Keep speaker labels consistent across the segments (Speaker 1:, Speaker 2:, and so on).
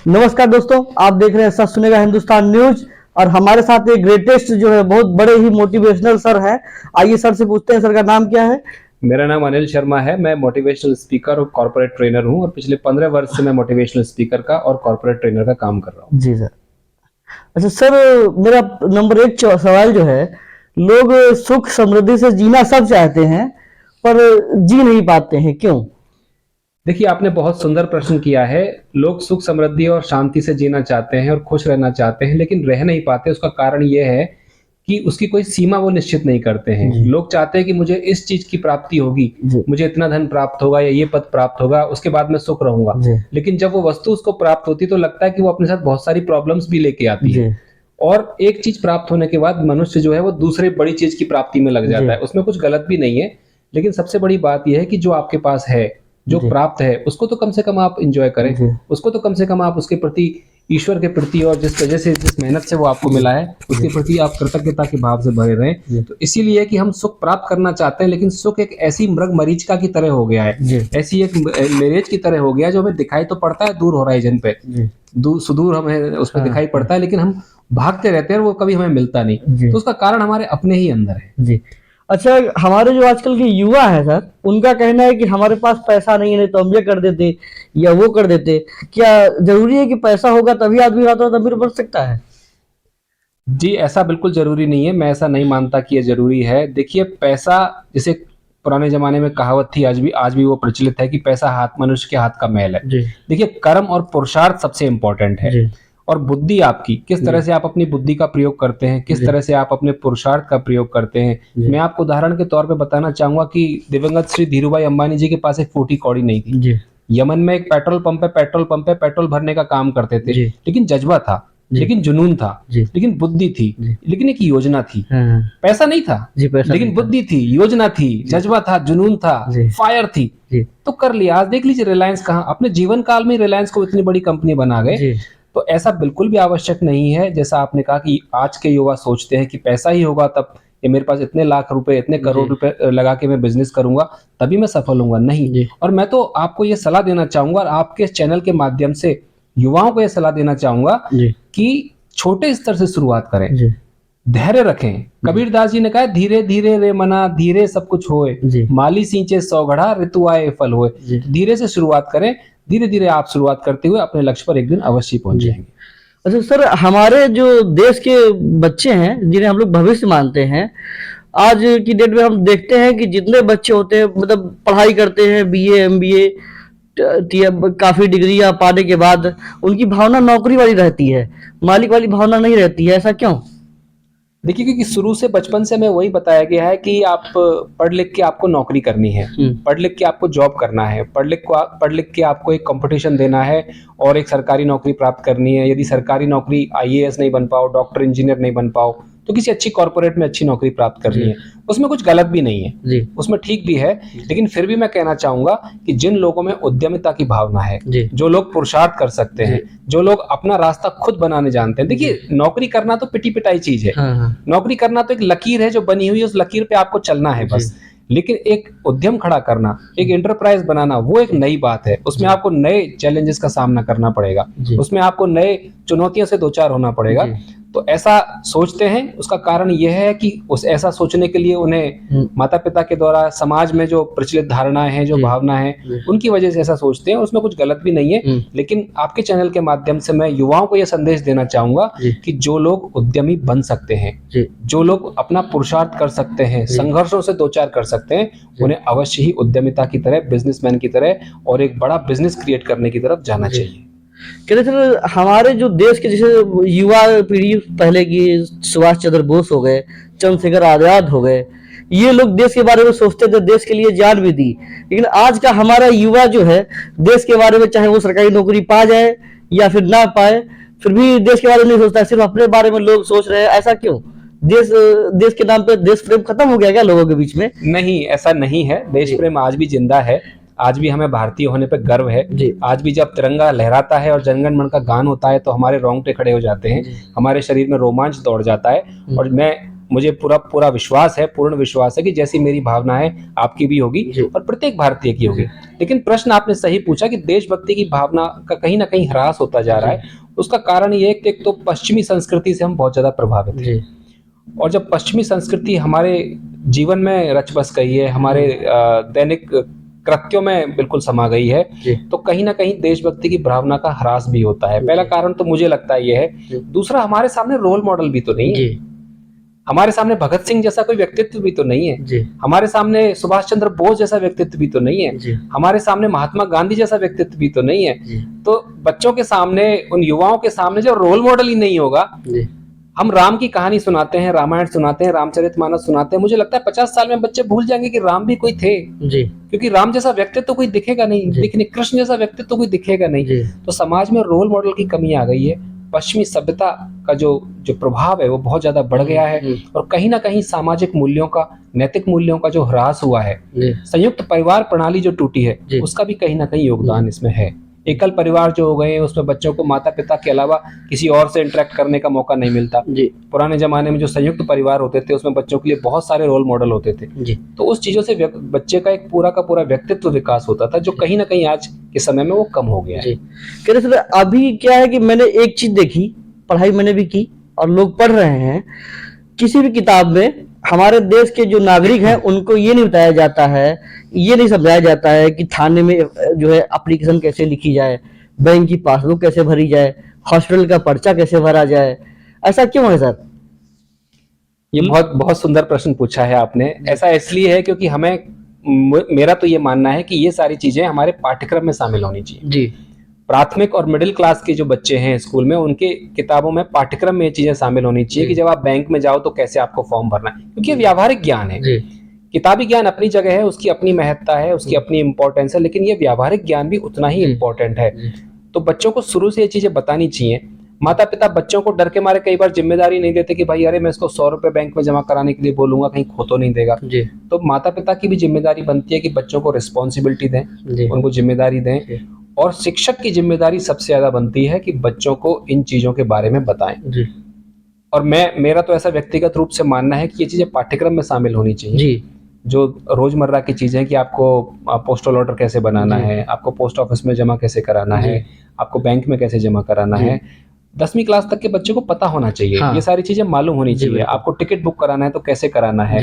Speaker 1: नमस्कार दोस्तों, आप देख रहे हैं सच सुनेगा हिंदुस्तान न्यूज। और हमारे साथ एक ग्रेटेस्ट जो है बहुत बड़े ही मोटिवेशनल सर हैं। आइए सर से पूछते हैं, सर का नाम क्या है?
Speaker 2: मेरा नाम अनिल शर्मा है। मैं मोटिवेशनल स्पीकर और कॉर्पोरेट ट्रेनर हूं और पिछले 15 वर्ष से मैं मोटिवेशनल स्पीकर का और कॉर्पोरेट ट्रेनर का काम कर रहा हूं।
Speaker 1: जी सर। अच्छा सर, मेरा नंबर एक सवाल जो है, लोग सुख समृद्धि से जीना सब चाहते हैं पर जी नहीं पाते हैं, क्यों?
Speaker 2: देखिए, आपने बहुत सुंदर प्रश्न किया है। लोग सुख समृद्धि और शांति से जीना चाहते हैं और खुश रहना चाहते हैं, लेकिन रह नहीं पाते। उसका कारण यह है कि उसकी कोई सीमा वो निश्चित नहीं करते हैं। लोग चाहते हैं कि मुझे इस चीज की प्राप्ति होगी, मुझे इतना धन प्राप्त होगा या ये पद प्राप्त होगा, उसके बाद मैं सुख रहूंगा। लेकिन जब वो वस्तु उसको प्राप्त होती तो लगता है कि वो अपने साथ बहुत सारी प्रॉब्लम्स भी लेके आती है। और एक चीज प्राप्त होने के बाद मनुष्य जो है वो दूसरे बड़ी चीज की प्राप्ति में लग जाता है। उसमें कुछ गलत भी नहीं है, लेकिन सबसे बड़ी बात यह है कि जो आपके पास है, जो प्राप्त है, उसको तो कम से कम आप एंजॉय करें। उसको तो कम से कम आप उसके प्रति, ईश्वर के प्रति और जिस वजह से, जिस मेहनत से वो आपको मिला है, उसके प्रति आप कृतज्ञता के भाव से भरे रहें। तो इसीलिए कि हम सुख प्राप्त करना चाहते हैं, लेकिन सुख एक ऐसी मृग मरीचिका की तरह हो गया है, ऐसी एक मिरेज की तरह हो गया है जो हमें दिखाई तो पड़ता है दूर होराइजन पे, सुदूर हमें उस पर दिखाई पड़ता है, लेकिन हम भागते रहते हैं और वो कभी हमें मिलता नहीं। तो उसका कारण हमारे अपने ही अंदर है।
Speaker 1: जी। अच्छा, हमारे जो आजकल के युवा है सर, उनका कहना है कि हमारे पास पैसा नहीं है तो हम ये कर देते या वो कर देते। क्या जरूरी है कि पैसा होगा तभी आदमी रातों रात अमीर बन सकता है?
Speaker 2: जी, ऐसा बिल्कुल जरूरी नहीं है। मैं ऐसा नहीं मानता कि ये जरूरी है। देखिए, पैसा, जैसे पुराने जमाने में कहावत थी, आज भी वो प्रचलित है कि पैसा हाथ, मनुष्य के हाथ का मैल है। देखिए, कर्म और पुरुषार्थ सबसे इंपॉर्टेंट है, और बुद्धि आपकी, किस तरह से आप अपनी बुद्धि का प्रयोग करते हैं, किस तरह से आप अपने पुरुषार्थ का प्रयोग करते हैं। मैं आपको उदाहरण के तौर पे बताना चाहूंगा कि दिवंगत श्री धीरूभाई अंबानी जी के पास एक फूटी कौड़ी नहीं थी। यमन में एक पेट्रोल पंप है, पेट्रोल भरने का काम करते थे, लेकिन जज्बा था, लेकिन जुनून था, लेकिन बुद्धि थी, लेकिन एक योजना थी। पैसा नहीं था, लेकिन बुद्धि थी, योजना थी, जज्बा था, जुनून था, फायर थी, तो कर लिया। आज देख लीजिए रिलायंस कहाँ, अपने जीवन काल में रिलायंस को इतनी बड़ी कंपनी बना गए। तो ऐसा बिल्कुल भी आवश्यक नहीं है, जैसा आपने कहा कि आज के युवा सोचते हैं कि पैसा ही होगा तब, ये मेरे पास इतने लाख रुपए, इतने करोड़ रुपए लगा के मैं बिजनेस करूंगा तभी मैं सफल होऊंगा। नहीं। और मैं तो आपको ये सलाह देना चाहूंगा, और आपके चैनल के माध्यम से युवाओं को ये सलाह देना चाहूंगा कि छोटे स्तर से शुरुआत करें, धैर्य रखें। कबीरदास जी ने कहा, धीरे धीरे रे मना, धीरे सब कुछ होए, माली सींचे सौ घड़ा, ऋतु आए फल होए। धीरे से शुरुआत करें, धीरे धीरे आप शुरुआत करते हुए अपने लक्ष्य पर एक दिन अवश्य पहुंच जाएंगे।
Speaker 1: अच्छा सर, हमारे जो देश के बच्चे हैं जिन्हें हम लोग भविष्य मानते हैं, आज की डेट में हम देखते हैं कि जितने बच्चे होते हैं, मतलब पढ़ाई करते हैं, बीए एमबीए काफी डिग्रियां पाने के बाद उनकी भावना नौकरी वाली रहती है, मालिक वाली भावना नहीं रहती है। ऐसा क्यों?
Speaker 2: देखिए, क्योंकि शुरू से, बचपन से हमें वही बताया गया है कि आप पढ़ लिख के आपको नौकरी करनी है, पढ़ लिख के आपको जॉब करना है, पढ़ लिख के आपको एक कंपटीशन देना है और एक सरकारी नौकरी प्राप्त करनी है। यदि सरकारी नौकरी आईएएस नहीं बन पाओ, डॉक्टर इंजीनियर नहीं बन पाओ, तो किसी अच्छी कॉर्पोरेट में अच्छी नौकरी प्राप्त करनी है। उसमें कुछ गलत भी नहीं है, उसमें ठीक भी है, लेकिन फिर भी मैं कहना चाहूंगा कि जिन लोगों में उद्यमिता की भावना है, जो लोग पुरुषार्थ कर सकते हैं, जो लोग अपना रास्ता खुद बनाने जानते हैं। देखिए, नौकरी करना तो पिटी पिटाई चीज है। नौकरी करना तो एक लकीर है जो बनी हुई है, उस लकीर पे आपको चलना है बस। लेकिन एक उद्यम खड़ा करना, एक एंटरप्राइज बनाना, वो एक नई बात है। उसमें आपको नए चैलेंजेस का सामना करना पड़ेगा, उसमें आपको नए चुनौतियों से दो चार होना पड़ेगा। तो ऐसा सोचते हैं, उसका कारण यह है कि उस ऐसा सोचने के लिए उन्हें माता पिता के द्वारा, समाज में जो प्रचलित धारणाएं हैं, जो भावना है, उनकी वजह से ऐसा सोचते हैं। उसमें कुछ गलत भी नहीं है, लेकिन आपके चैनल के माध्यम से मैं युवाओं को यह संदेश देना चाहूंगा कि जो लोग उद्यमी बन सकते हैं, जो लोग अपना पुरुषार्थ कर सकते हैं, संघर्षों से दो चार कर सकते हैं, उन्हें अवश्य ही उद्यमिता की तरह, बिजनेसमैन की तरह और एक बड़ा बिजनेस क्रिएट करने की तरफ जाना चाहिए।
Speaker 1: कहते सर, हमारे जो देश के जैसे युवा पीढ़ी पहले की, सुभाष चंद्र बोस हो गए, चंद्रशेखर आजाद हो गए, ये लोग देश के बारे में सोचते थे, देश के लिए जान भी दी। लेकिन आज का हमारा युवा जो है, देश के बारे में, चाहे वो सरकारी नौकरी पा जाए या फिर ना पाए, फिर भी देश के बारे में नहीं सोचता, सिर्फ अपने बारे में लोग सोच रहे हैं। ऐसा क्यों? देश के नाम पे देश प्रेम खत्म हो गया क्या लोगों के बीच में?
Speaker 2: नहीं, ऐसा नहीं है। देश प्रेम आज भी जिंदा है, आज भी हमें भारतीय होने पे गर्व है। आज भी जब तिरंगा लहराता है और जनगण मन का गान होता है तो हमारे रोंगटे खड़े हो जाते हैं, हमारे शरीर में रोमांच दौड़ जाता है। और मैं मुझे पूरा विश्वास है, पूर्ण विश्वास है कि जैसी मेरी भावना है आपकी भी होगी और प्रत्येक भारतीय की होगी। लेकिन प्रश्न आपने सही पूछा कि देशभक्ति की भावना का कहीं ना कहीं ह्रास होता जा रहा है। उसका कारण ये है कि एक तो पश्चिमी संस्कृति से हम बहुत ज्यादा प्रभावित हैं, और जब पश्चिमी संस्कृति हमारे जीवन में रच बस गई है, हमारे दैनिक कृत्यों में बिल्कुल समा गई है, तो कहीं ना कहीं देशभक्ति की भावना का ह्रास भी होता है। पहला कारण तो मुझे लगता है ये है। दूसरा, हमारे सामने रोल मॉडल भी तो नहीं है। हमारे सामने भगत सिंह जैसा कोई व्यक्तित्व भी तो नहीं है। हमारे सामने सुभाष चंद्र बोस जैसा व्यक्तित्व भी तो नहीं है। हमारे सामने महात्मा गांधी जैसा व्यक्तित्व भी तो नहीं है। तो बच्चों के सामने, उन युवाओं के सामने जब रोल मॉडल ही नहीं होगा, हम राम की कहानी सुनाते हैं, रामायण सुनाते हैं, रामचरितमानस सुनाते हैं, मुझे लगता है 50 साल में बच्चे भूल जाएंगे कि राम भी कोई थे। क्योंकि राम जैसा व्यक्तित्व तो कोई दिखेगा नहीं, दिखने कृष्ण जैसा व्यक्तित्व तो कोई दिखेगा नहीं। तो समाज में रोल मॉडल की कमी आ गई है। पश्चिमी सभ्यता का जो प्रभाव है वो बहुत ज्यादा बढ़ गया है, और कहीं ना कहीं सामाजिक मूल्यों का, नैतिक मूल्यों का जो ह्रास हुआ है, संयुक्त परिवार प्रणाली जो टूटी है, उसका भी कहीं ना कहीं योगदान इसमें है। एकल परिवार जो हो गए हैं, उसमें बच्चों को माता पिता के अलावा किसी और से इंटरेक्ट करने का मौका नहीं मिलता। पुराने जमाने में जो संयुक्त परिवार होते थे, उसमें बच्चों के लिए बहुत सारे रोल मॉडल होते थे। तो उस चीजों से बच्चे का एक पूरा का पूरा व्यक्तित्व विकास होता था, जो कहीं ना कहीं आज के समय में वो कम हो गया है।
Speaker 1: सर, अभी क्या है कि मैंने एक चीज देखी, पढ़ाई मैंने भी की और लोग पढ़ रहे हैं, किसी भी किताब में हमारे देश के जो नागरिक हैं उनको ये नहीं बताया जाता है, ये नहीं समझाया जाता है कि थाने में जो है एप्लीकेशन कैसे लिखी जाए, बैंक की पासबुक कैसे भरी जाए, हॉस्पिटल का पर्चा कैसे भरा जाए। ऐसा क्यों है सर?
Speaker 2: ये बहुत सुंदर प्रश्न पूछा है आपने। ऐसा इसलिए है क्योंकि मेरा तो ये मानना है कि ये सारी चीजें हमारे पाठ्यक्रम में शामिल होनी चाहिए। प्राथमिक और मिडिल क्लास के जो बच्चे हैं स्कूल में, उनके किताबों में, पाठ्यक्रम में ये चीजें शामिल होनी चाहिए कि जब आप बैंक में जाओ तो कैसे आपको फॉर्म भरना है, क्योंकि ये व्यावहारिक ज्ञान है। किताबी ज्ञान अपनी जगह है, उसकी अपनी महत्ता है, उसकी अपनी इंपॉर्टेंस है, लेकिन ये व्यावहारिक ज्ञान भी उतना ही इंपॉर्टेंट है। तो बच्चों को शुरू से ये चीजें बतानी चाहिए। माता पिता बच्चों को डर के मारे कई बार जिम्मेदारी नहीं देते कि भाई अरे मैं इसको 100 रुपए बैंक में जमा कराने के लिए बोलूंगा, कहीं खो तो नहीं देगा। तो माता पिता की भी जिम्मेदारी बनती है कि बच्चों को रिस्पॉन्सिबिलिटी दें, उनको जिम्मेदारी दें। और शिक्षक की जिम्मेदारी सबसे ज्यादा बनती है कि बच्चों को इन चीजों के बारे में बताएं। और मेरा तो ऐसा व्यक्तिगत रूप से मानना है कि ये चीजें पाठ्यक्रम में शामिल होनी चाहिए। जो रोजमर्रा की चीजें कि आपको पोस्टल ऑर्डर कैसे बनाना है, आपको पोस्ट ऑफिस में जमा कैसे कराना है, आपको बैंक में कैसे जमा कराना है, 10वीं क्लास तक के बच्चे को पता होना चाहिए। ये सारी चीजें मालूम होनी चाहिए। आपको टिकट बुक कराना है तो कैसे कराना है,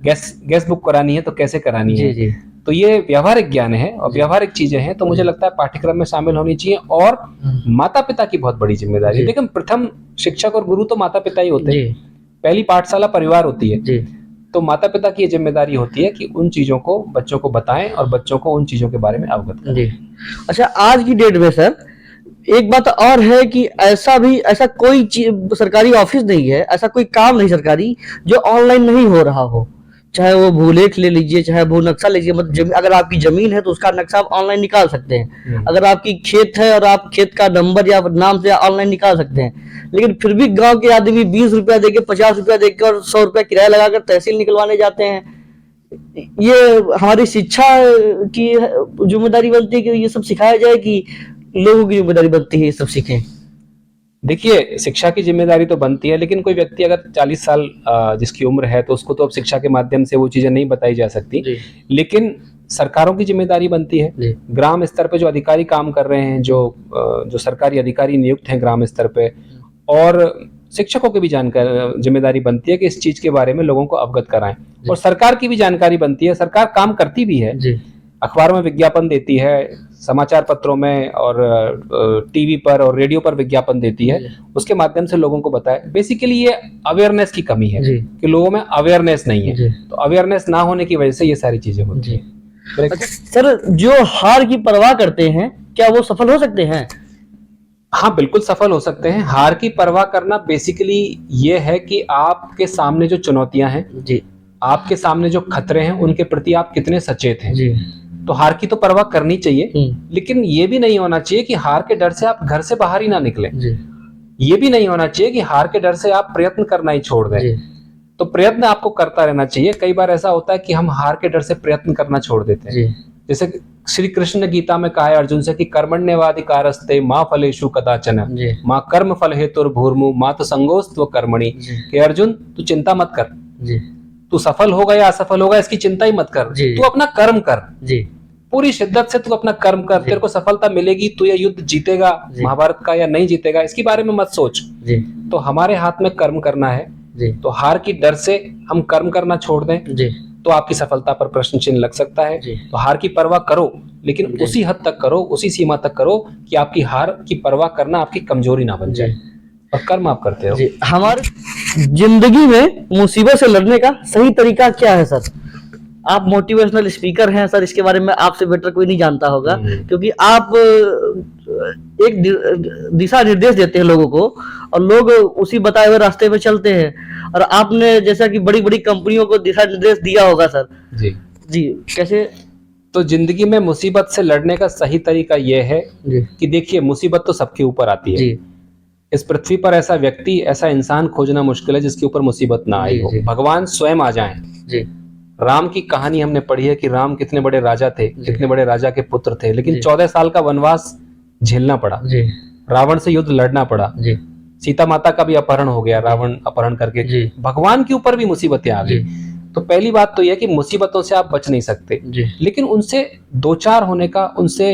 Speaker 2: गैस बुक करानी है तो कैसे करानी है। तो ये व्यावहारिक ज्ञान है और व्यावहारिक चीजें हैं, तो मुझे लगता है पाठ्यक्रम में शामिल होनी चाहिए। और माता पिता की बहुत बड़ी जिम्मेदारी है। लेकिन प्रथम शिक्षक और गुरु तो माता पिता ही होते हैं। पहली पाठशाला परिवार होती है। तो माता पिता की ये जिम्मेदारी होती है कि उन चीजों को बच्चों को बताएं और बच्चों को उन चीजों के बारे में अवगत करें।
Speaker 1: अच्छा, आज की डेट में सर एक बात और है कि ऐसा कोई सरकारी ऑफिस नहीं है, ऐसा कोई काम नहीं सरकारी जो ऑनलाइन नहीं हो रहा हो। चाहे वो भूलेख ले लीजिए, चाहे भू नक्शा लीजिए, मतलब अगर आपकी जमीन है तो उसका नक्शा आप ऑनलाइन निकाल सकते हैं। अगर आपकी खेत है और आप खेत का नंबर या नाम से ऑनलाइन निकाल सकते हैं। लेकिन फिर भी गांव के आदमी 20 रुपया देके, 50 रुपया देकर और 100 रुपया किराया लगाकर तहसील निकलवाने जाते हैं। ये हमारी शिक्षा की जिम्मेदारी बनती है कि ये सब सिखाया जाए, कि लोगों की जिम्मेदारी बनती है ये सब सीखें?
Speaker 2: देखिए, शिक्षा की जिम्मेदारी तो बनती है, लेकिन कोई व्यक्ति अगर 40 साल जिसकी उम्र है तो उसको तो अब शिक्षा के माध्यम से वो चीजें नहीं बताई जा सकती। लेकिन सरकारों की जिम्मेदारी बनती है। ग्राम स्तर पे जो अधिकारी काम कर रहे हैं, जो सरकारी अधिकारी नियुक्त हैं ग्राम स्तर पे, और शिक्षकों की भी जिम्मेदारी बनती है कि इस चीज के बारे में लोगों को अवगत कराएं। और सरकार की भी जानकारी बनती है। सरकार काम करती भी है, अखबारों में विज्ञापन देती है, समाचार पत्रों में और टीवी पर और रेडियो पर विज्ञापन देती है। उसके माध्यम से लोगों को बताए। बेसिकली ये अवेयरनेस की कमी है कि लोगों में अवेयरनेस नहीं है। तो अवेयरनेस ना होने की वजह से ये सारी चीजें होती है।
Speaker 1: सर, जो हार की परवाह करते हैं क्या वो सफल हो सकते हैं?
Speaker 2: हाँ, बिल्कुल सफल हो सकते हैं। हार की परवाह करना बेसिकली ये है कि आपके सामने जो चुनौतियां हैं, आपके सामने जो खतरे हैं, उनके प्रति आप कितने सचेत हैं। तो हार की तो परवाह करनी चाहिए, लेकिन ये भी नहीं होना चाहिए कि हार के डर से आप घर से बाहर ही ना निकले। ये भी नहीं होना चाहिए कि हार के डर से आप प्रयत्न करना ही छोड़ दें। तो प्रयत्न आपको करता रहना चाहिए। कई बार ऐसा होता है कि हम हार के डर से प्रयत्न करना छोड़ देते हैं। जैसे श्री कृष्ण ने गीता में कहा है अर्जुन से कि कर्मण्येवाधिकारस्ते मां फलेषु कदाचन,
Speaker 1: जी
Speaker 2: मां कर्म फल हेतुर्भुर्मु मां तो संगोस्त्व कर्मणि। कि अर्जुन तू चिंता मत कर,
Speaker 1: जी
Speaker 2: तू सफल होगा या असफल होगा इसकी चिंता ही मत कर,
Speaker 1: जी।
Speaker 2: तू अपना कर्म कर,
Speaker 1: जी
Speaker 2: पूरी शिद्दत से तू अपना कर्म कर, तेरे को सफलता मिलेगी। तू ये युद्ध जीतेगा
Speaker 1: जी।
Speaker 2: महाभारत का या नहीं जीतेगा इसके बारे में मत सोच।
Speaker 1: जी
Speaker 2: तो हमारे हाथ में कर्म करना है।
Speaker 1: जी
Speaker 2: तो हार की डर से हम कर्म करना छोड़ दें
Speaker 1: जी
Speaker 2: तो आपकी सफलता पर प्रश्न चिन्ह लग सकता है।
Speaker 1: जी।
Speaker 2: तो हार की परवाह करो, लेकिन
Speaker 1: जी।
Speaker 2: उसी हद तक करो, उसी सीमा तक करो कि आपकी हार की परवाह करना आपकी कमजोरी ना बन जाए, और कर्म आप करते हो।
Speaker 1: जी। हमारे जिंदगी में मुसीबत से लड़ने का सही तरीका क्या है सर? आप मोटिवेशनल स्पीकर हैं सर, इसके बारे में आपसे बेटर कोई नहीं जानता होगा, क्योंकि आप एक दिशा निर्देश देते हैं लोगों को और लोग उसी बताए हुए रास्ते पे चलते हैं। और आपने जैसा कि बड़ी बड़ी कंपनियों को दिशा निर्देश दिया होगा सर।
Speaker 2: जी
Speaker 1: जी कैसे?
Speaker 2: तो जिंदगी में मुसीबत से लड़ने का सही तरीका यह है
Speaker 1: जी
Speaker 2: कि देखिए मुसीबत तो सबके ऊपर आती है।
Speaker 1: जी
Speaker 2: इस पृथ्वी पर ऐसा व्यक्ति, ऐसा इंसान खोजना मुश्किल है जिसके ऊपर मुसीबत ना आई हो।
Speaker 1: जी।
Speaker 2: भगवान स्वयं आ जाएं।
Speaker 1: जी
Speaker 2: राम की कहानी हमने पढ़ी है कि राम कितने बड़े राजा थे, कितने बड़े राजा के पुत्र थे, लेकिन
Speaker 1: जी।
Speaker 2: 14 साल का वनवास झेलना पड़ा,
Speaker 1: जी
Speaker 2: रावण से युद्ध लड़ना पड़ा,
Speaker 1: जी
Speaker 2: सीता माता का भी अपहरण हो गया, रावण अपहरण करके
Speaker 1: जी।
Speaker 2: भगवान के ऊपर भी मुसीबतें आ गई। तो पहली बात तो यह कि मुसीबतों से आप बच नहीं सकते,
Speaker 1: जी
Speaker 2: लेकिन उनसे दो चार होने का, उनसे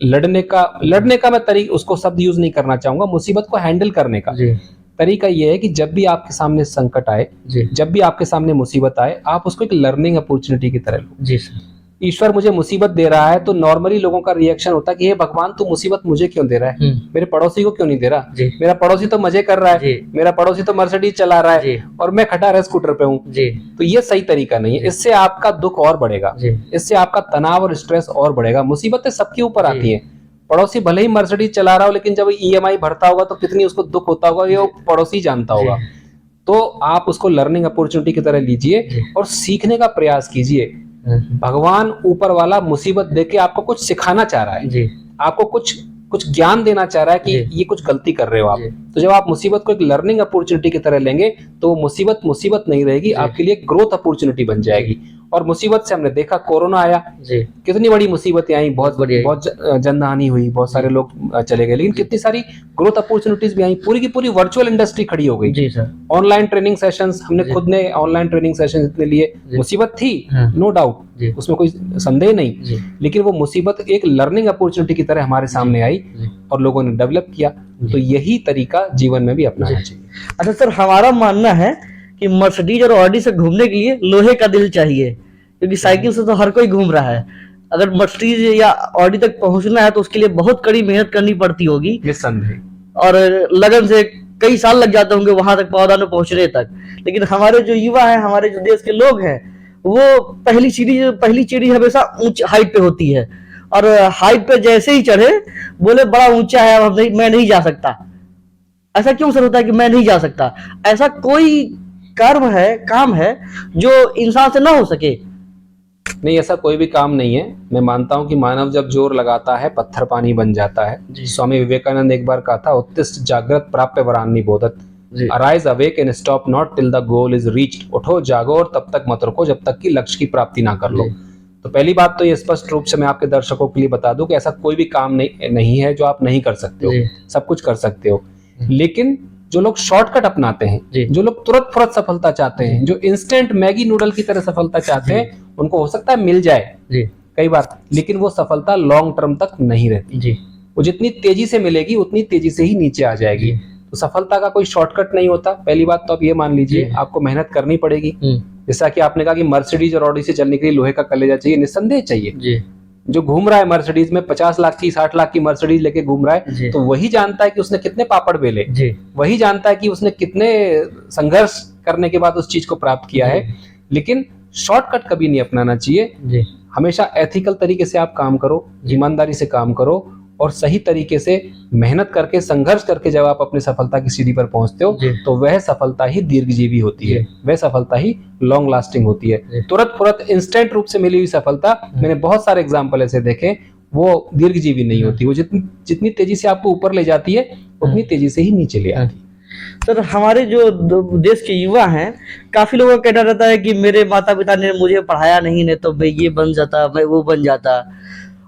Speaker 2: लड़ने का मैं तरीका उसको शब्द यूज नहीं करना चाहूंगा, मुसीबत को हैंडल करने का
Speaker 1: जी
Speaker 2: तरीका यह है कि जब भी आपके सामने संकट आए,
Speaker 1: जी
Speaker 2: जब भी आपके सामने मुसीबत आए, आप उसको एक लर्निंग अपॉर्चुनिटी की तरह लो।
Speaker 1: जी सर।
Speaker 2: ईश्वर मुझे मुसीबत दे रहा है तो नॉर्मली लोगों का रिएक्शन होता है कि हे भगवान तू मुसीबत मुझे क्यों दे रहा है, मेरे पड़ोसी को क्यों नहीं दे रहा,
Speaker 1: जी
Speaker 2: मेरा पड़ोसी तो मजे कर रहा है,
Speaker 1: जी
Speaker 2: मेरा पड़ोसी तो मर्सिडीज चला रहा
Speaker 1: जी
Speaker 2: है और मैं खटारा स्कूटर पे हूँ।
Speaker 1: जी
Speaker 2: तो ये सही तरीका नहीं है, इससे आपका दुख और बढ़ेगा,
Speaker 1: जी
Speaker 2: इससे आपका तनाव और स्ट्रेस और बढ़ेगा। मुसीबतें सबके ऊपर
Speaker 1: जी।
Speaker 2: आती है। पड़ोसी भले ही मर्सिडीज चला रहा हो, लेकिन जब ईएमआई भरता होगा तो कितनी उसको दुख होता होगा, ये वो पड़ोसी जानता होगा। तो आप उसको लर्निंग अपॉर्चुनिटी की तरह लीजिए और सीखने का प्रयास कीजिए। भगवान ऊपर वाला मुसीबत देके आपको कुछ सिखाना चाह रहा है,
Speaker 1: जी
Speaker 2: आपको कुछ ज्ञान देना चाह रहा है कि
Speaker 1: जी।
Speaker 2: ये कुछ गलती कर रहे हो आप।
Speaker 1: जी।
Speaker 2: तो जब आप मुसीबत को एक लर्निंग अपॉर्चुनिटी की तरह लेंगे तो वो मुसीबत नहीं रहेगी, आपके लिए ग्रोथ अपॉर्चुनिटी बन जाएगी। और मुसीबत से हमने देखा, कोरोना आया,
Speaker 1: जी
Speaker 2: कितनी बड़ी मुसीबतें आई, बहुत
Speaker 1: बढ़िया।
Speaker 2: बहुत जनहानि हुई, बहुत सारे लोग चले गए, लेकिन कितनी सारी ग्रोथ अपॉर्चुनिटीज भी आई। पूरी की पूरी वर्चुअल इंडस्ट्री खड़ी हो गई।
Speaker 1: जी सर।
Speaker 2: ऑनलाइन ट्रेनिंग सेशंस, हमने
Speaker 1: जी।
Speaker 2: खुद ने ऑनलाइन ट्रेनिंग सेशन इतने लिए,
Speaker 1: जी।
Speaker 2: मुसीबत थी
Speaker 1: हाँ।
Speaker 2: नो डाउट,
Speaker 1: जी
Speaker 2: उसमें कोई संदेह नहीं,
Speaker 1: जी
Speaker 2: लेकिन वो मुसीबत एक लर्निंग अपॉर्चुनिटी की तरह हमारे सामने आई
Speaker 1: जी।
Speaker 2: और लोगों ने डेवलप किया। तो यही तरीका जीवन में भी अपनाना चाहिए।
Speaker 1: अच्छा सर, हमारा मानना है कि मर्सिडीज और ऑडी से घूमने के लिए लोहे का दिल चाहिए, क्योंकि साइकिल से तो हर कोई घूम रहा है। अगर मर्सिडीज या ऑडी तक पहुंचना है तो उसके लिए बहुत कड़ी मेहनत करनी पड़ती होगी
Speaker 2: निस्संदेह।
Speaker 1: और लगन से कई साल लग जाते होंगे वहां तक पौधा में पहुंचने तक। लेकिन हमारे जो युवा हैं, हमारे जो देश के लोग हैं, वो पहली सीढ़ी हमेशा ऊंच हाइट पे होती है, और हाइट पे जैसे ही चढ़े बोले बड़ा ऊंचा है, अब मैं नहीं जा सकता। ऐसा क्यों सर होता है कि मैं नहीं जा सकता? ऐसा कोई काम है जो इंसान से ना हो सके?
Speaker 2: नहीं, ऐसा कोई भी काम नहीं है। मैं मानता हूं कि मानव जब जोर लगाता है पत्थर पानी बन जाता है। स्वामी विवेकानंद एक बार कहा था, उत्तिष्ठ जागृत प्राप्य वरान्नि बोधत, arise awake and stop not till the goal is reached. उठो जागो और तब तक मत रुको जब तक कि लक्ष्य की प्राप्ति ना कर लो। तो पहली बात तो ये स्पष्ट रूप से मैं आपके दर्शकों के लिए बता दूं कि ऐसा कोई भी काम नहीं है जो आप नहीं कर सकते हो, सब कुछ कर सकते हो। लेकिन जो लोग शॉर्टकट अपनाते हैं, जो लोग तुरंत फुरत सफलता चाहते हैं, जो इंस्टेंट मैगी नूडल की तरह सफलता चाहते हैं, उनको हो सकता है मिल जाए कई बार, लेकिन वो सफलता लॉन्ग टर्म तक नहीं रहती। वो जितनी तेजी से मिलेगी उतनी तेजी से ही नीचे आ जाएगी। तो सफलता का कोई शॉर्टकट नहीं होता। पहली बात तो आप ये मान लीजिए, आपको मेहनत करनी पड़ेगी। जैसा कि आपने कहा कि मर्सिडीज और ऑडी से चलने के लिए लोहे का कलेजा चाहिए, निस्संदेह चाहिए। जो घूम रहा है मर्सिडीज में, 50 लाख की 60 लाख की मर्सिडीज लेके घूम रहा है, तो वही जानता है कि उसने कितने पापड़ बेले, वही जानता है कि उसने कितने संघर्ष करने के बाद उस चीज को प्राप्त किया है। लेकिन शॉर्टकट कभी नहीं अपनाना चाहिए। हमेशा एथिकल तरीके से आप काम करो, ईमानदारी से काम करो और सही तरीके से मेहनत करके, संघर्ष करके जब आप अपनी सफलता की सीढ़ी पर पहुंचते हो तो वह सफलता ही दीर्घजीवी होती है, वह सफलता ही लॉन्ग लास्टिंग होती है। तुरंत फुरत इंस्टेंट रूप से मिली हुई सफलता, मैंने बहुत सारे एग्जाम्पल ऐसे देखे, वो दीर्घजीवी नहीं होती। वो जितनी तेजी से आपको ऊपर ले जाती है उतनी तेजी से ही नीचे ले आती है।
Speaker 1: सर, हमारे जो देश के युवा हैं, काफी लोगों का कहना रहता है कि मेरे माता पिता ने मुझे पढ़ाया नहीं, तो मैं ये बन जाता, मैं वो बन जाता।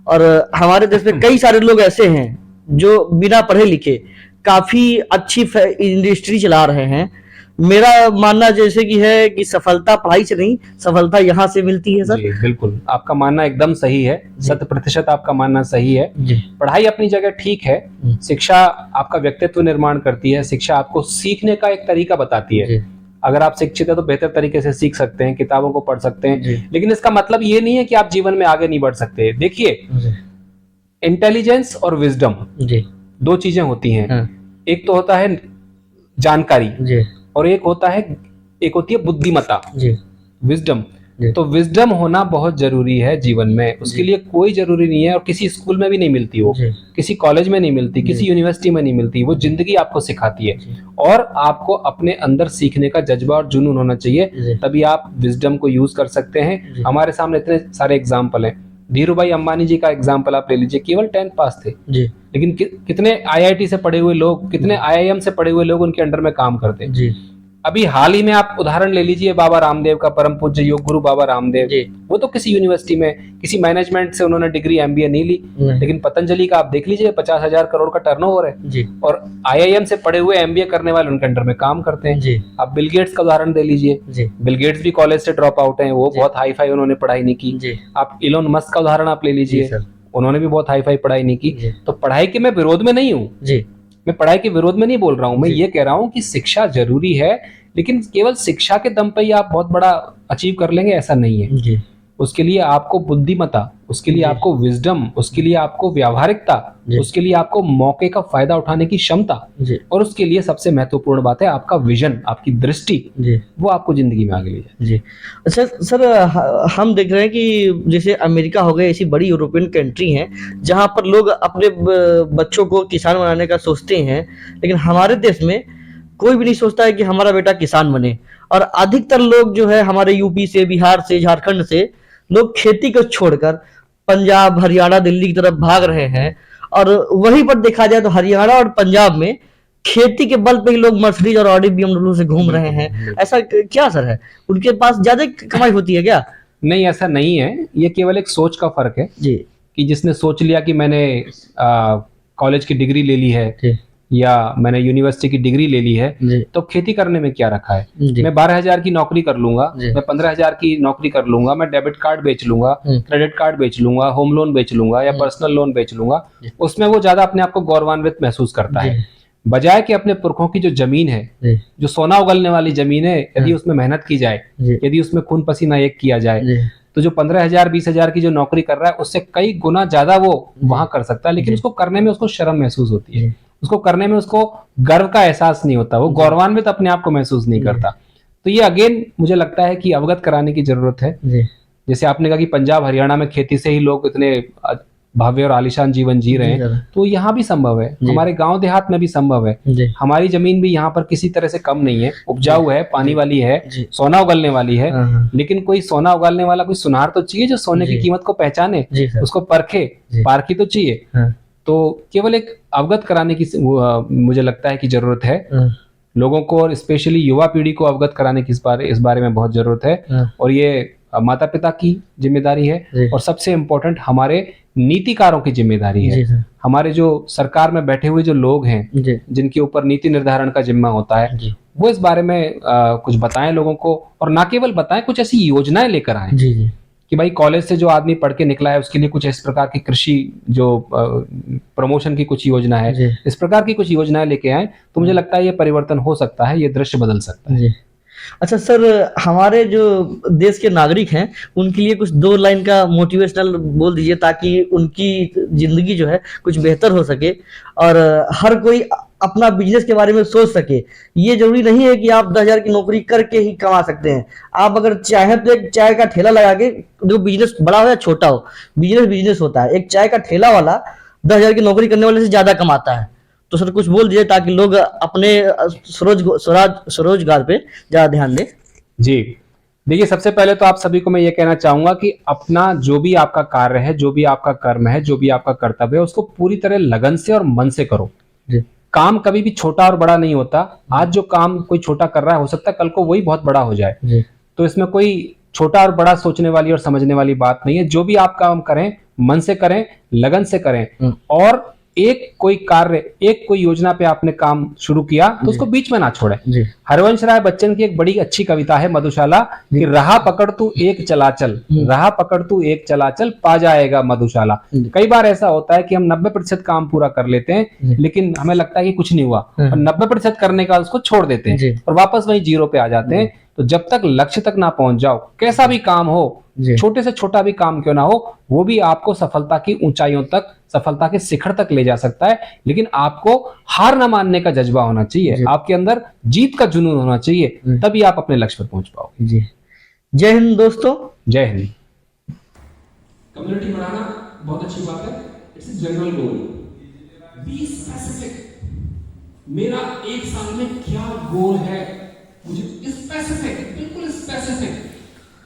Speaker 1: और हमारे देश में कई सारे लोग ऐसे हैं जो बिना पढ़े लिखे काफी अच्छी इंडस्ट्री चला रहे हैं। मेरा मानना जैसे कि है कि सफलता पढ़ाई से नहीं, सफलता यहाँ से मिलती है सर।
Speaker 2: जी बिल्कुल, आपका मानना एकदम सही है, 100% आपका मानना सही है। पढ़ाई अपनी जगह ठीक है, शिक्षा आपका व्यक्तित्व निर्माण करती है, शिक्षा आपको सीखने का एक तरीका बताती है। अगर आप शिक्षित है तो बेहतर तरीके से सीख सकते हैं, किताबों को पढ़ सकते हैं, लेकिन इसका मतलब ये नहीं है कि आप जीवन में आगे नहीं बढ़ सकते। देखिए, इंटेलिजेंस और विजडम दो चीजें होती हैं। एक तो होता है जानकारी और एक होती है बुद्धिमत्ता, विजडम। तो विजडम होना बहुत जरूरी है जीवन में, उसके लिए कोई जरूरी नहीं है और किसी स्कूल में भी नहीं मिलती, वो किसी कॉलेज में नहीं मिलती, किसी यूनिवर्सिटी में नहीं मिलती, वो जिंदगी आपको सिखाती है। और आपको अपने अंदर सीखने का जज्बा और जुनून होना चाहिए, तभी आप विजडम को यूज कर सकते हैं। हमारे सामने इतने सारे एग्जाम्पल हैं। धीरू भाई अंबानी जी का एग्जाम्पल आप ले लीजिए, केवल 10th पास थे, लेकिन कितने IIT से पढ़े हुए लोग, कितने IIM से पढ़े हुए लोग उनके अंडर में काम करते हैं। अभी हाल ही में आप उदाहरण ले लीजिए बाबा रामदेव का, परम पूज्य योग गुरु बाबा रामदेव, वो तो किसी यूनिवर्सिटी में किसी मैनेजमेंट से उन्होंने डिग्री MBA नहीं ली, लेकिन पतंजलि का आप देख लीजिए 50,000 करोड़ का टर्नओवर है और IIM से पढ़े हुए MBA करने वाले उनके अंडर में काम करते हैं। आप बिल गेट्स का उदाहरण दे लीजिए, बिल गेट्स भी कॉलेज से ड्रॉप आउट हैं, वो बहुत हाई फाई उन्होंने पढ़ाई नहीं की। आप इलोन मस्क का उदाहरण आप ले लीजिए, उन्होंने भी बहुत हाई फाई पढ़ाई नहीं की। तो पढ़ाई के मैं विरोध में नहीं हूँ, मैं पढ़ाई के विरोध में नहीं बोल रहा हूँ, मैं ये कह रहा हूँ कि शिक्षा जरूरी है, लेकिन केवल शिक्षा के दम पे ही आप बहुत बड़ा अचीव कर लेंगे ऐसा नहीं है। उसके लिए आपको बुद्धिमत्ता, उसके लिए आपको विजडम, उसके लिए आपको व्यावहारिकता, उसके लिए आपको मौके का फायदा उठाने की क्षमता, और उसके लिए सबसे महत्वपूर्ण बात है आपका विजन, आपकी दृष्टि, वो आपको जिंदगी में आगे ले जाए।
Speaker 1: अच्छा सर, हम देख रहे हैं कि जैसे अमेरिका हो गए, ऐसी बड़ी यूरोपियन कंट्री हैं जहां पर लोग अपने बच्चों को किसान बनाने का सोचते हैं, लेकिन हमारे देश में कोई भी नहीं सोचता है कि हमारा बेटा किसान बने। और अधिकतर लोग जो है हमारे यूपी से, बिहार से, झारखंड से लोग खेती को छोड़कर पंजाब, हरियाणा, दिल्ली की तरफ भाग रहे हैं। और वहीं पर देखा जाए तो हरियाणा और पंजाब में खेती के बल पे लोग मर्सिडीज और ऑडी BMW से घूम रहे हैं। ऐसा क्या असर है? उनके पास ज्यादा कमाई होती है क्या?
Speaker 2: नहीं, ऐसा नहीं है, ये केवल एक सोच का फर्क है जी, कि जिसने सोच लिया कि मैंने कॉलेज की डिग्री ले ली है या मैंने यूनिवर्सिटी की डिग्री ले ली है, तो खेती करने में क्या रखा है, मैं 12,000 की नौकरी कर लूंगा, मैं 15,000 की नौकरी कर लूंगा, मैं डेबिट कार्ड बेच लूंगा, क्रेडिट कार्ड बेच लूंगा, होम लोन बेच लूंगा या पर्सनल लोन बेच लूंगा। उसमें वो ज्यादा अपने आप को गौरवान्वित महसूस करता है, बजाय कि अपने पुरखों की जो जमीन है, जो सोना उगलने वाली जमीन है, यदि उसमें मेहनत की जाए, यदि उसमें खून पसीना एक किया जाए, तो जो 15,000 20,000 की जो नौकरी कर रहा है उससे कई गुना ज्यादा वो वहां कर सकता है। लेकिन उसको करने में उसको शर्म महसूस होती है, उसको करने में उसको गर्व का एहसास नहीं होता, वो गौरवान्वित अपने आप को महसूस नहीं करता। तो ये अगेन मुझे लगता है कि अवगत कराने की जरूरत है। जैसे आपने कहा कि पंजाब हरियाणा में खेती से ही लोग इतने भव्य और आलीशान जीवन जी रहे हैं, तो यहाँ भी संभव है, हमारे गांव देहात में भी संभव है। हमारी जमीन भी यहाँ पर किसी तरह से कम नहीं है, उपजाऊ है, पानी वाली है, सोना उगलने वाली है। लेकिन कोई सोना उगलने वाला कोई सुनार तो चाहिए जो सोने की कीमत को पहचाने, उसको परखे, पारखी तो चाहिए। तो केवल एक अवगत कराने की मुझे लगता है कि जरूरत है लोगों को, और स्पेशली युवा पीढ़ी को अवगत कराने की इस बारे में बहुत जरूरत है। और ये माता पिता की जिम्मेदारी है, और सबसे इम्पोर्टेंट हमारे नीतिकारों की जिम्मेदारी है। हमारे जो सरकार में बैठे हुए जो लोग हैं, जिनके ऊपर नीति निर्धारण का जिम्मा होता है, वो इस बारे में कुछ बताएं लोगों को, और ना केवल बताएं, कुछ ऐसी योजनाएं लेकर आए कि भाई कॉलेज से जो आदमी पढ़ के निकला है उसके लिए कुछ इस प्रकार की कृषि जो प्रमोशन की कुछ योजना है, इस प्रकार की कुछ योजनाएं लेके आए, तो मुझे लगता है ये परिवर्तन हो सकता है, ये दृश्य बदल सकता है।
Speaker 1: अच्छा सर, हमारे जो देश के नागरिक हैं उनके लिए कुछ 2 लाइन का मोटिवेशनल बोल दीजिए, ताकि उनकी जिंदगी जो है कुछ बेहतर हो सके और हर कोई अपना बिजनेस के बारे में सोच सके। ये जरूरी नहीं है कि आप 10,000 की नौकरी करके ही कमा सकते हैं। आप अगर चाहें तो एक चाय का ठेला लगा के, जो बिजनेस बड़ा हो या छोटा हो, बिजनेस होता है। एक चाय का ठेला वाला 10,000 की नौकरी करने वाले से ज्यादा कमाता है। तो सर कुछ बोल दीजिए ताकि लोग अपने स्वरोजगार पे ज्यादा ध्यान दें।
Speaker 2: जी देखिए, सबसे पहले तो आप सभी को मैं ये कहना चाहूंगा कि अपना जो भी आपका कार्य है, जो भी आपका कर्म है, जो भी आपका कर्तव्य है, उसको पूरी तरह लगन से और मन से करो। काम कभी भी छोटा और बड़ा नहीं होता। आज जो काम कोई छोटा कर रहा है, हो सकता है कल को वही बहुत बड़ा हो जाए। तो इसमें कोई छोटा और बड़ा सोचने वाली और समझने वाली बात नहीं है। जो भी आप काम करें मन से करें, लगन से करें, और एक कोई कार्य, एक कोई योजना पे आपने काम शुरू किया तो उसको बीच में ना छोड़ें। हरवंश राय बच्चन की एक बड़ी अच्छी कविता है मधुशाला कि राह पकड़ तू एक चला चल, राह पकड़ तू एक चला चल, पा जाएगा मधुशाला। कई बार ऐसा होता है कि हम 90% काम पूरा कर लेते हैं लेकिन हमें लगता है कि कुछ नहीं हुआ, और 90% करने का उसको छोड़ देते हैं और वापस वही जीरो पे आ जाते हैं। तो जब तक लक्ष्य तक ना पहुंच जाओ, कैसा भी काम हो, छोटे से छोटा भी काम क्यों ना हो, वो भी आपको सफलता की ऊंचाइयों तक, सफलता के शिखर तक ले जा सकता है। लेकिन आपको हार ना मानने का जज्बा होना चाहिए, आपके अंदर जीत का जुनून होना चाहिए, तभी आप अपने लक्ष्य पर पहुंच पाओगे।
Speaker 1: जी, जय हिंद दोस्तों।
Speaker 2: जय हिंद। कम्युनिटी बढ़ाना बहुत अच्छी बात है, it's a general goal. Be specific, मेरा एक साल में क्या गोल है, मुझे स्पेसिफिक, बिल्कुल स्पेसिफिक।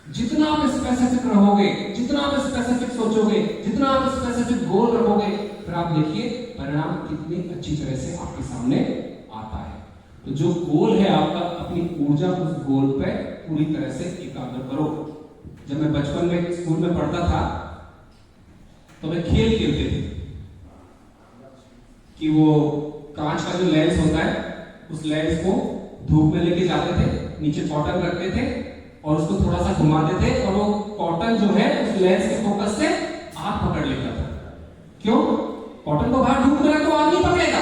Speaker 2: जितना आप स्पेसिफिक रहोगे, जितना आप स्पेसिफिक सोचोगे, जितना आप स्पेसिफिक गोल रखोगे, फिर आप देखिए परिणाम कितनी अच्छी तरह से आपके सामने आता है। तो जो गोल है आपका, अपनी ऊर्जा उस गोल पे पूरी तरह से एकाग्र करो। जब मैं बचपन में स्कूल में पढ़ता था तो मैं खेल खेलते थे कि वो कांच का जो लेंस होता है, उस लेंस को धूप में लेके जाते थे, नीचे कॉटन रखते थे और उसको थोड़ा सा घुमाते थे और वो कॉटन जो है उस लेंस के फोकस से आग पकड़ लेता था। क्यों? कॉटन को बाहर धूप में रख तो आग नहीं पकड़ेगा,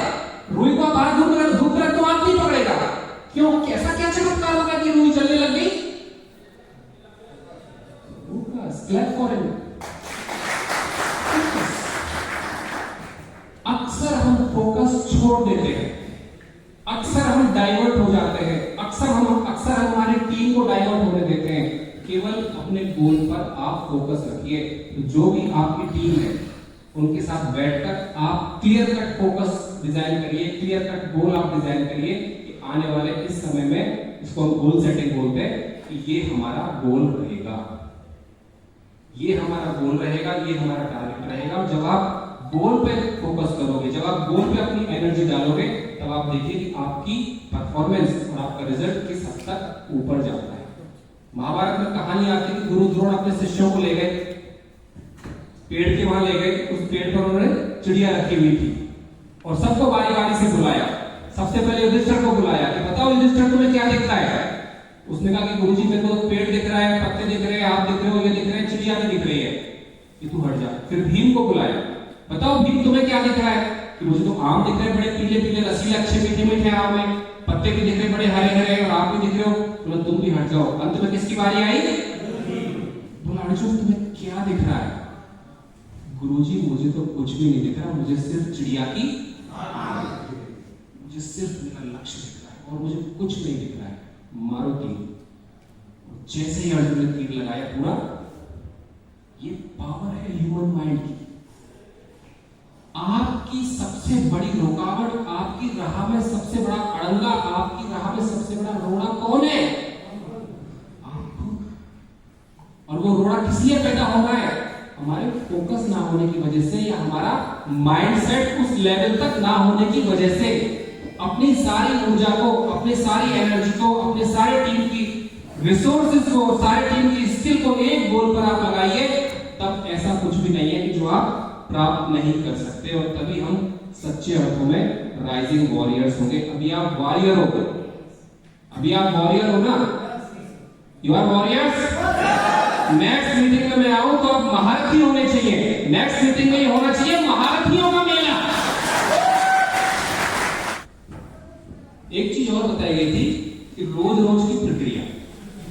Speaker 2: रुई को बाहर धूप में रख तो आग नहीं पकड़ेगा। क्यों? कैसा क्या चमत्कार होगा कि रुई चलने लग गई? अक्सर हम फोकस छोड़ देते हैं, अक्सर हम डाइवर्ट हो जाते हैं, अक्सर हमारी टीम को डाइवर्ट होने देते हैं। केवल अपने गोल पर आप फोकस रखिए। तो जो भी आपकी टीम है उनके साथ बैठकर आप क्लियर कट फोकस डिजाइन करिए, क्लियर कट गोल आप डिजाइन करिए कि आने वाले इस समय में, इसको हम गोल सेटिंग बोलते हैं, कि ये हमारा गोल रहेगा, ये हमारा गोल रहेगा, ये हमारा टारगेट रहेगा। और जब आप गोल पे फोकस करोगे, जब आप गोल पे अपनी एनर्जी डालोगे, तब आप देखिए कि आपकी परफॉर्मेंस और आपका रिजल्ट किस हद तक ऊपर जाता है। महाभारत में कहानी आती है कि गुरु द्रोण अपने शिष्यों को ले गए, पेड़ के वहां ले गए, उस पेड़ पर उन्होंने चिड़िया रखी हुई थी और सबको बारी बारी से बुलाया। सबसे पहले युधिष्ठिर को बुलाया कि बताओ युधिष्ठिर तुम्हें क्या दिखता है? उसने कहा कि गुरुजी मेरे को पेड़ दिख रहा है, पत्ते दिख रहे हैं, आप दिख रहे हो, ये दिख रहे हैं, चिड़िया भी दिख रही है, कि तू हट जा। फिर भीम को बुलाया, बताओ भीम तुम्हें क्या दिख रहा है? कि मुझे तो आम दिख रहे हैं, बड़े पीले पीले रसीले अच्छे मीठे मीठे आम है, पत्ते भी दिख रहे बड़े हरे हरे, और आप भी दिख रहे हो, तो तुम भी हट जाओ। अंत में किसकी बारी आई? बोला अर्जुन तुम्हें क्या दिख रहा है? गुरुजी मुझे तो कुछ भी नहीं दिख रहा, मुझे सिर्फ चिड़िया की आवाज, मुझे सिर्फ मेरा लक्ष्य दिख रहा है और मुझे कुछ नहीं दिख रहा है, मारो तीर। जैसे ही अर्जुन ने तीर लगाया, पूरा ये पावर है ह्यूमन माइंड की। आपकी सबसे बड़ी रुकावट, आपकी राह में सबसे बड़ा अड़ंगा, आपकी राह में सबसे बड़ा रोड़ा कौन है? आप। और वो रोड़ा किस लिए पैदा हो रहा है? हमारे फोकस ना होने की वजह से, या हमारा माइंडसेट उस लेवल तक ना होने की वजह से। अपनी सारी ऊर्जा को, अपनी सारी एनर्जी को, अपने सारे टीम की रिसोर्सेज को, सारे टीम की स्किल को एक गोल पर आप लगाइए, तब ऐसा कुछ भी नहीं है कि जो आप प्राप्त नहीं कर सकते, और तभी हम सच्चे अर्थों में राइजिंग वॉरियर्स होंगे। अभी आप वॉरियर हो, अभी आप वॉरियर हो ना, you are warriors. Next meeting में मैं आऊं तो अब महारथी होने चाहिए, नेक्स्ट मीटिंग में ये होना चाहिए महारथियों का मेला। एक चीज और बताई गई थी कि रोज रोज की प्रक्रिया,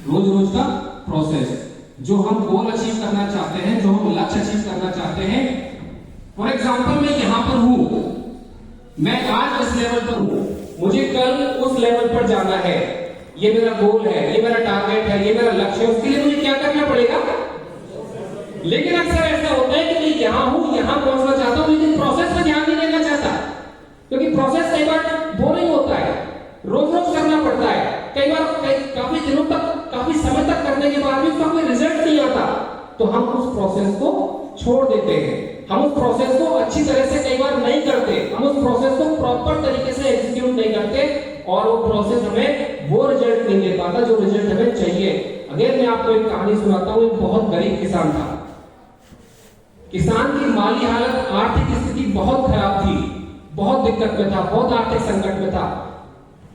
Speaker 2: रोज रोज का प्रोसेस, जो हम गोल अचीव करना चाहते हैं, जो हम लक्ष्य अचीव करना चाहते हैं। फॉर एग्जाम्पल मैं यहां पर हूं, मैं आज इस लेवल पर हूं, मुझे कल उस लेवल पर जाना है, ये मेरा गोल है, ये मेरा टारगेट है, ये मेरा लक्ष्य है, उसके लिए मुझे क्या करना पड़ेगा? लेकिन अक्सर ऐसा होता है कि मैं यहां हूं, यहां पहुंचना चाहता हूं, लेकिन प्रोसेस में ध्यान नहीं देना चाहता, क्योंकि प्रोसेस कई बार बोरिंग होता है, रोज रोज करना पड़ता है, कई बार काफी दिनों तक, काफी समय तक करने के बाद भी उसका कोई रिजल्ट नहीं आता, तो हम उस प्रोसेस को छोड़ देते हैं, हम उस प्रोसेस को अच्छी तरह से कई बार नहीं करते, हम उस प्रोसेस को प्रॉपर तरीके से एग्जीक्यूट नहीं करते, और वो प्रोसेस हमें वो रिजल्ट नहीं दे पाता जो रिजल्ट हमें चाहिए। अगर मैं आपको एक कहानी सुनाता हूं, एक बहुत गरीब किसान था, किसान की माली हालत, आर्थिक स्थिति बहुत खराब थी, बहुत दिक्कत में था, बहुत आर्थिक संकट में था।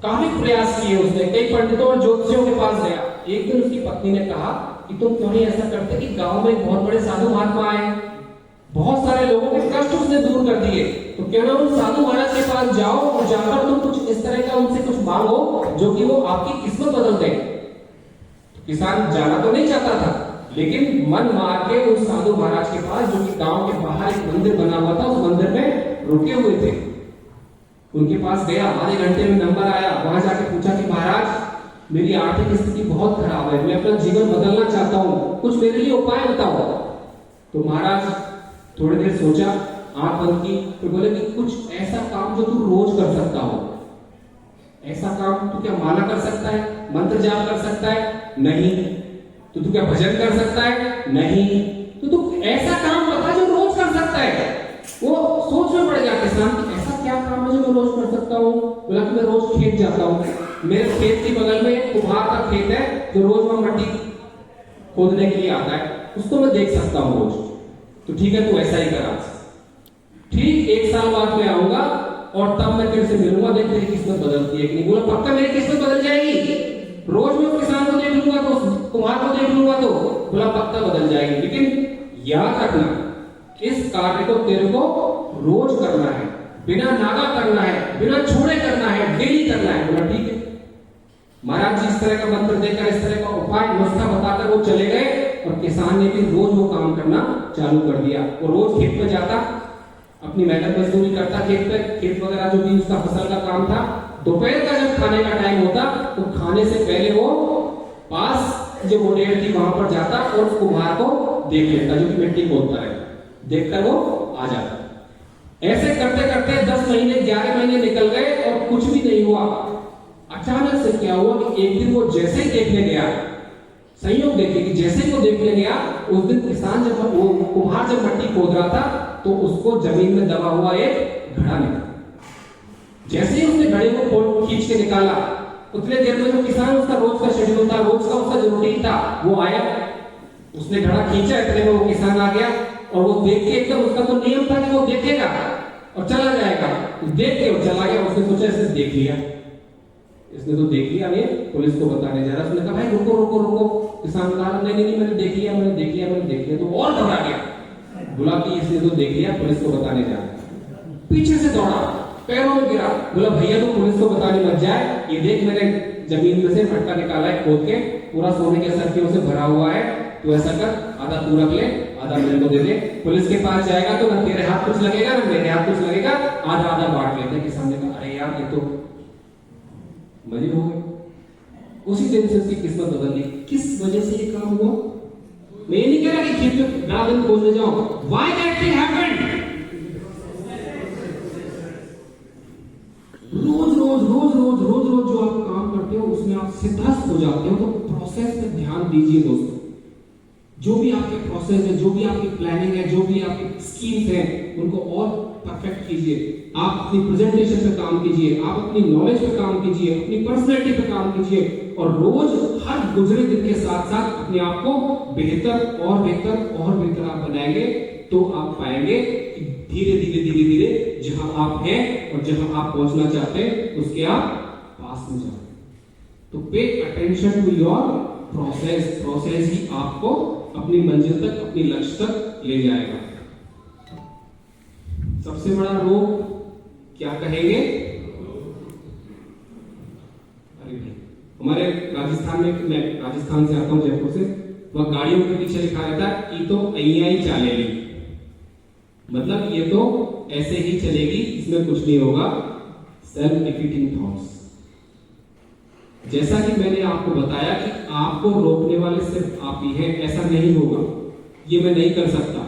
Speaker 2: काफी प्रयास किए उसने, कई पंडितों और ज्योतिषियों के पास गया। एक दिन उसकी पत्नी ने कहा कि तुम क्यों नहीं ऐसा करते कि गांव में बहुत बड़े साधु महात्मा आए, बहुत सारे लोगों के कष्ट उसने दूर कर दिए, तो क्यों ना उन साधु महाराज के पास जाओ और जाकर तुम कुछ इस तरह का उनसे कुछ मांगो जो कि वो आपकी किस्मत बदल दे। किसान जाना तो नहीं चाहता था, लेकिन मन मार के उस साधु महाराज के पास, जो कि गांव के बाहर एक मंदिर बना हुआ था, उस मंदिर में रुके हुए थे, उनके पास गया। आधे घंटे में नंबर आया, वहां जाके पूछा कि महाराज मेरी आर्थिक स्थिति बहुत खराब है, मैं अपना जीवन बदलना चाहता हूँ, कुछ मेरे लिए उपाय बताओ। तो महाराज थोड़ी देर सोचा, आंख बंद की, तो बोले कि कुछ ऐसा काम जो तू रोज कर सकता हो। ऐसा काम? तू क्या माला कर सकता है, मंत्र जाप कर सकता है? नहीं। तो तू क्या भजन कर सकता है? नहीं। तो तू ऐसा काम बता जो रोज कर सकता है। वो सोच में पड़ गया किसान कि ऐसा क्या काम है जो मैं रोज कर सकता हूँ। बोला कि मैं रोज खेत जाता हूँ, मेरे खेत के बगल में एक कुम्हार का खेत है जो रोज वहां मट्टी खोदने के लिए आता है, उसको मैं देख सकता हूँ रोज। तो ठीक है, तू ऐसा ही करा। ठीक 1 साल बाद मैं आऊंगा और तब मैं तेरे से मिलूंगा, देख तेरी किस्मत बदलती है कि नहीं। बोला पक्का मेरी किस्मत बदल जाएगी, रोज मैं उस किसान को देख लूंगा तो उस कुम्हार को देख लूंगा तो। बोला पक्का बदल जाएगी, लेकिन याद रखना इस कार्य को तेरे को रोज करना है, बिना नागा करना है, बिना छोड़े करना है, डेली करना है। बोला ठीक है। महाराज जी इस तरह का मंत्र देकर, इस तरह का उपाय नुस्खा बताकर वो चले गए और किसान ने भी रोज वो काम करना चालू कर दिया। वो रोज खेत में जाता, अपनी मेहनत मजदूरी करता, खेत वगैरह जो भी उसका फसल का काम था। दोपहर का जब खाने का टाइम होता तो खाने से पहले वो पास जो मोडेल थी वहां पर जाता और कुम्हार को देख लेता जो कि मिट्टी खोदता है, देखकर वो आ जाता। ऐसे करते करते 10 महीने 11 महीने निकल गए और कुछ भी नहीं हुआ। अचानक से क्या हुआ कि एक दिन वो जैसे ही देखने गया, संयोग देखिए कि जैसे ही वो देखने गया, उस दिन किसान जब वो कुम्हार जब मट्टी खोद रहा था तो उसको जमीन में दबा हुआ एक घड़ा निकला। जैसे ही उसने घड़े को खींच के निकाला, उतने देर में जो किसान उसका रोज का शेड्यूल था, रोज का उसका जो रूटीन था, वो आया, उसने घड़ा खींचा, इतने में वो किसान आ गया और वो देख के एकदम, उसका तो नियम था कि वो देखेगा और चला जाएगा, तो देख के वो चला गया। उसने सोचा इसने देख लिया, इसने तो देख लिया, ये पुलिस को बताने जा रहा है। उसने कहा भाई रुको रुको रुको। किसान कहा नहीं नहीं नहीं मैंने देख लिया, मैंने देख लिया, मैंने देख लिया। तो और घबरा गया, बोला कि इसने तो देख लिया, पुलिस को बताने जा रहा है। पीछे से दौड़ा, पैरों में गिरा, बोला भैया तो पुलिस को बताने मत जाए, ये देख मैंने जमीन में से मटका निकाला है खोद के, पूरा सोने के सर्कियों से भरा हुआ है, तो ऐसा कर आधा तू रख ले, आधा मेरे को दे दे। पुलिस के पास जाएगा तो ना तेरे हाथ कुछ लगेगा ना मेरे हाथ कुछ लगेगा, आधा आधा बांट लेते। किसान ने कहा अरे यार ये तो मजे हो गए। उसी दिन से उसकी किस्मत बदल गई। किस वजह से ये काम हुआ? मैं ये नहीं कह रहा कि खेत में रात दिन खोजने जाओ, व्हाई दैट थिंग हैपेंड। रोज रोज रोज रोज रोज रोज जो आप काम करते हो उसमें आप सिद्धस्त हो जाते हो। तो प्रोसेस पे ध्यान दीजिए दोस्तों। जो भी आपके प्रोसेस है, जो भी आपकी प्लानिंग है, जो भी आपकी स्कीम्स है, उनको और परफेक्ट कीजिए। आप अपनी प्रेजेंटेशन पे काम कीजिए, आप अपनी नॉलेज पे काम कीजिए, अपनी पर्सनैलिटी पे काम कीजिए और रोज हर गुजरे दिन के साथ साथ अपने आप को बेहतर और बेहतर और बेहतर आप बनाएंगे तो आप पाएंगे कि धीरे धीरे धीरे धीरे जहां आप हैं और जहां आप पहुंचना चाहते हैं उसके आप पास में जाओ। तो pay attention to your process. Process ही आपको अपनी मंजिल तक, अपनी लक्ष्य तक ले जाएगा। सबसे बड़ा रोग क्या कहेंगे? अरे भाई हमारे राजस्थान में, मैं राजस्थान से आता हूं जयपुर से, वह गाड़ियों के पीछे लिखा रहता है ये तो अइया ही चलेगी, मतलब ये तो ऐसे ही चलेगी, इसमें कुछ नहीं होगा। Self defeating thoughts. जैसा कि मैंने आपको बताया कि आपको रोकने वाले सिर्फ आप ही हैं। ऐसा नहीं होगा, ये मैं नहीं कर सकता,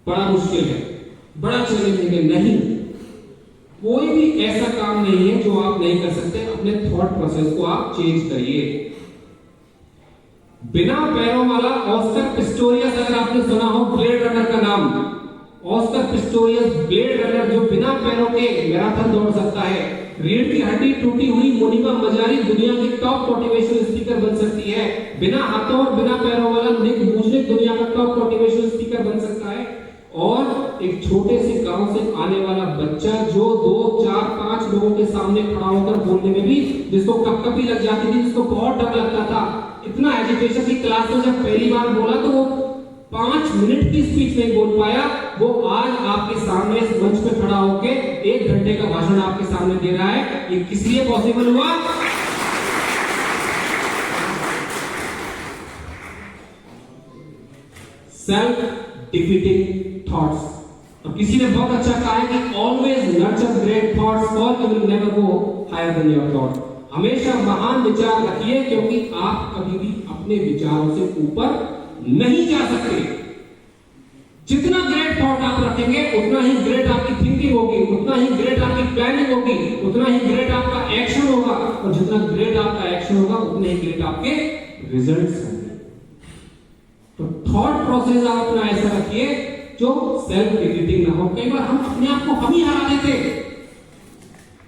Speaker 2: बड़ा मुश्किल है, बड़ा चैलेंजिंग है, नहीं। कोई भी ऐसा काम नहीं है जो आप नहीं कर सकते। अपने थॉट प्रोसेस को आप चेंज करिए। बिना पैरों वाला ऑस्कर पिस्टोरियस, अगर आपने सुना हो ब्लेड रनर का नाम, ऑस्कर पिस्टोरियस ब्लेड रनर, जो बिना पैरों के मैराथन दौड़ सकता है,
Speaker 3: रीढ़ की हड्डी टूटी हुई मोनिका मजारी दुनिया की टॉप मोटिवेशनल स्पीकर बन सकती है। बिना हाथों और बिना पैरों वाला निक वुजनिक दुनिया का टॉप मोटिवेशनल स्पीकर बन सकता है। और एक छोटे से गांव से आने वाला बच्चा जो 2, 4, 5 लोगों के सामने खड़ा होकर बोलने में भी जिसको कपकपी लग जाती थी, जिसको बहुत डर लगता था, इतना एजुकेशन की क्लास में जब पहली बार बोला तो वो 5 मिनट की स्पीच नहीं बोल पाया, वो आज आपके सामने इस मंच पे खड़ा होके 1 घंटे का भाषण आपके सामने दे रहा है। ये किस लिए पॉसिबल हुआ? Self defeating thoughts. और किसी ने बहुत अच्छा कहा है कि ऑलवेज नर्चर ग्रेट थॉट्स और you will never go higher than your thought. हमेशा महान विचार रखिए, क्योंकि आप कभी भी अपने विचारों से ऊपर नहीं जा सकते। जितना ग्रेट थॉट आप रखेंगे उतना ही ग्रेट आपकी थिंकिंग होगी, उतना ही ग्रेट आपकी प्लानिंग होगी, उतना ही ग्रेट आपका एक्शन होगा, और जितना ग्रेट आपका एक्शन होगा उतने ही ग्रेट आपके रिजल्ट्स होंगे। तो थॉट प्रोसेस आप अपना ऐसा रखिए जो सेल्फ डिफीटिंग ना हो। कई बार हम अपने आप को हम ही हरा देते हैं,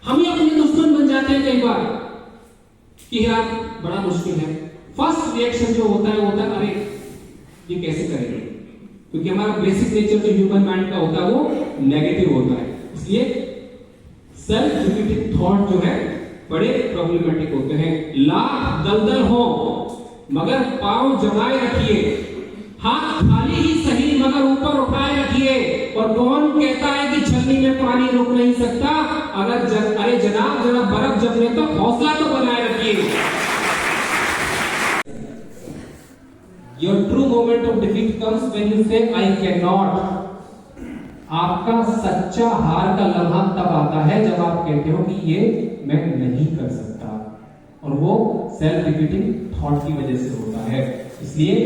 Speaker 3: हम ही अपने दुश्मन बन जाते हैं कई बार कि यार बड़ा मुश्किल है। फर्स्ट रिएक्शन जो होता है अरे ये कैसे करेंगे, क्योंकि हमारा बेसिक नेचर जो ह्यूमन माइंड का होता है वो नेगेटिव होता है। इसलिए सेल्फ डिफीटिंग थॉट जो है बड़े प्रॉब्लमेटिक होते हैं। लाख दलदल हो मगर पांव जमाए रखिए, हाथ खाली ही सही मगर ऊपर उठाए रखिए। और कौन कहता है कि छलनी में पानी रुक नहीं सकता? अरे जनाब जरा बर्फ जमने तो हौसला तो बनाए रखिए। Your true moment of defeat comes when you say I cannot। आपका सच्चा हार का लम्हा तब आता है जब आप कहते हो कि ये मैं नहीं कर सकता, और वो सेल्फ डिफीटिंग थॉट की वजह से होता है। इसलिए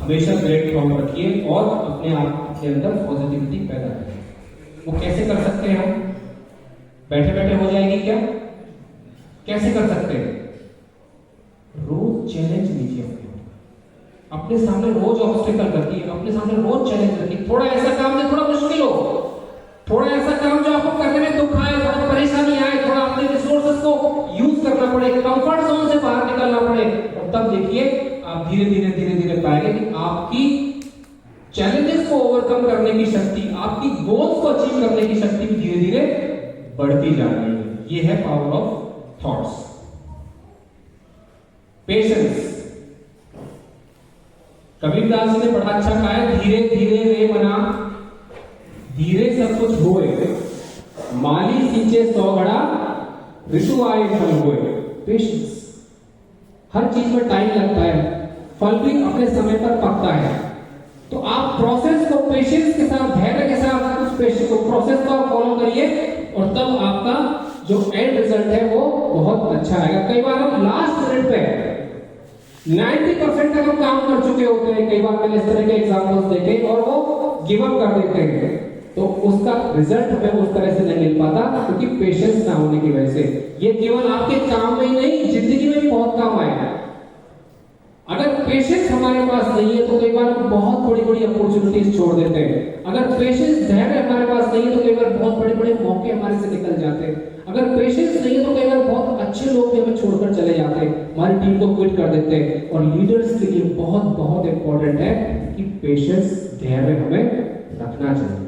Speaker 3: हमेशा ग्रेट थॉट रखिए और अपने आप के अंदर पॉजिटिविटी पैदा करिए। वो कैसे कर सकते हैं? हम बैठे बैठे हो जाएगी क्या? कैसे कर सकते हैं? रोज चैलेंज लीजिए, अपने सामने रोज ऑब्स्टिकल रखिए, अपने सामने रोज चैलेंज रखिए। थोड़ा ऐसा काम जो थोड़ा मुश्किल हो, थोड़ा ऐसा काम जो आपको करने में दुख आए, थोड़ा परेशानी आए, थोड़ा अपने रिसोर्सेज को यूज करना पड़े, कंफर्ट जोन से बाहर निकलना पड़े, और तब देखिए आप धीरे धीरे पाएंगे कि आपकी चैलेंजेस को ओवरकम करने की शक्ति, आपकी गोल्स को अचीव करने की शक्ति धीरे धीरे बढ़ती जा रही है। ये है power of thoughts. Patience. Kabirdas ji ने बड़ा अच्छा कहा है, धीरे धीरे रे मना धीरे सब कुछ होए, माली सींचे 100 घड़ा ऋतु आए फल होए। पेशेंस। हर चीज में टाइम लगता है, फल भी अपने समय पर पकता है। तो आप प्रोसेस को पेशेंस के साथ, धैर्य के साथ उस पेशेंस को, प्रोसेस को आप फॉलो करिए, और तब आपका जो एंड रिजल्ट है वो बहुत अच्छा आएगा। कई बार हम लास्ट मिनट पे 90% तक हम काम कर चुके होते हैं, कई बार मैंने इस तरह के एग्जांपल्स देखे, और वो गिव अप कर देते हैं, तो उसका रिजल्ट हमें उस तरह से नहीं मिल पाता, क्योंकि पेशेंस ना होने की वजह से। ये केवल आपके काम में ही नहीं, जिंदगी में भी बहुत काम आएगा। अगर पेशेंस हमारे पास नहीं है तो कई बार हम बहुत बड़ी बड़ी अपॉर्चुनिटीज छोड़ देते हैं। अगर पेशेंस, धैर्य हमारे पास नहीं है तो कई बार बहुत बड़े बड़े मौके हमारे से निकल जाते हैं। अगर पेशेंस नहीं है तो कई बार बहुत अच्छे लोग भी हमें छोड़कर चले जाते हैं, हमारी टीम को क्विट कर देते हैं। और लीडर्स के लिए बहुत बहुत इंपॉर्टेंट है कि पेशेंस, धैर्य हमें रखना चाहिए।